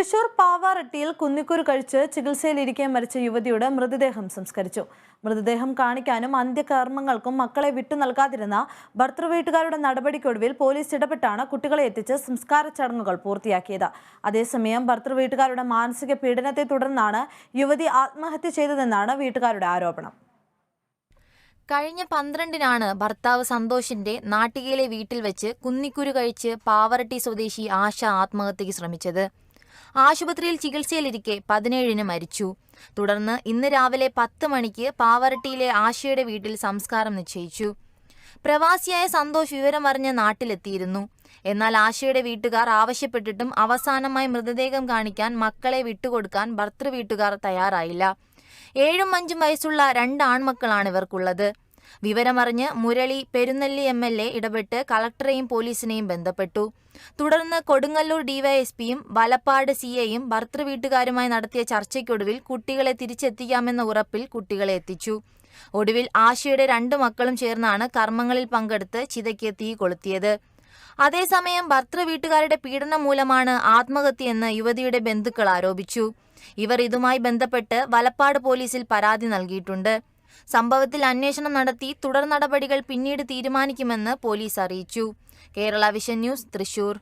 തൃശൂർ പാവാറട്ടിയിൽ കുന്നിക്കുരു കഴിച്ച് ചികിത്സയിലിരിക്കെ മരിച്ച യുവതിയുടെ മൃതദേഹം സംസ്കരിച്ചു. മൃതദേഹം കാണിക്കാനും അന്ത്യകർമ്മങ്ങൾക്കും മക്കളെ വിട്ടു നൽകാതിരുന്ന ഭർത്തൃവീട്ടുകാരുടെ നടപടിക്കൊടുവിൽ പോലീസ് ഇടപെട്ടാണ് കുട്ടികളെ എത്തിച്ച് സംസ്കാര ചടങ്ങുകൾ പൂർത്തിയാക്കിയത്. അതേസമയം ഭർത്തൃവീട്ടുകാരുടെ മാനസിക പീഡനത്തെ തുടർന്നാണ് യുവതി ആത്മഹത്യ ചെയ്തതെന്നാണ് വീട്ടുകാരുടെ ആരോപണം. കഴിഞ്ഞ 12-നാണ് ഭർത്താവ് സന്തോഷിന്റെ നാട്ടികയിലെ വീട്ടിൽ വെച്ച് കുന്നിക്കുരു കഴിച്ച് പാവറട്ടി സ്വദേശി ആശ ആത്മഹത്യയ്ക്ക് ശ്രമിച്ചത്. ആശുപത്രിയിൽ ചികിത്സയിലിരിക്കെ 17-ന് മരിച്ചു. തുടർന്ന് ഇന്ന് രാവിലെ 10 മണിക്ക് പാവറട്ടിയിലെ ആശയുടെ വീട്ടിൽ സംസ്കാരം നിശ്ചയിച്ചു. പ്രവാസിയായ സന്തോഷ് വിവരമറിഞ്ഞ് നാട്ടിലെത്തിയിരുന്നു. എന്നാൽ ആശയുടെ വീട്ടുകാർ ആവശ്യപ്പെട്ടിട്ടും അവസാനമായി മൃതദേഹം കാണിക്കാൻ മക്കളെ വിട്ടുകൊടുക്കാൻ ഭർത്തൃവീട്ടുകാർ തയ്യാറായില്ല. 7ഉം 5ഉം വയസ്സുള്ള 2 ആൺമക്കളാണ് ഇവർക്കുള്ളത്. വിവരമറിഞ്ഞ് മുരളി പെരുന്നെല്ലി MLA ഇടപെട്ട് കളക്ടറെയും പോലീസിനെയും ബന്ധപ്പെട്ടു. തുടർന്ന് കൊടുങ്ങല്ലൂർ ഡിവൈഎസ്പിയും വലപ്പാട് CIയും ഭർത്തൃവീട്ടുകാരുമായി നടത്തിയ ചർച്ചയ്ക്കൊടുവിൽ കുട്ടികളെ തിരിച്ചെത്തിക്കാമെന്ന ഉറപ്പിൽ കുട്ടികളെ എത്തിച്ചു. ഒടുവിൽ ആശയുടെ 2 മക്കളും ചേർന്നാണ് കർമ്മങ്ങളിൽ പങ്കെടുത്ത് ചിതയ്ക്ക് തീ കൊളുത്തിയത്. അതേസമയം ഭർത്തൃവീട്ടുകാരുടെ പീഡനം മൂലമാണ് ആത്മഹത്യയെന്ന് യുവതിയുടെ ബന്ധുക്കൾ ആരോപിച്ചു. ഇവർ ഇതുമായി ബന്ധപ്പെട്ട് വലപ്പാട് പോലീസിൽ പരാതി നൽകിയിട്ടുണ്ട്. സംഭവത്തിൽ അന്വേഷണം നടത്തി തുടർ നടപടികൾ പിന്നീട് തീരുമാനിക്കുമെന്ന് പോലീസ് അറിയിച്ചു. Kerala vision news, Thrissur.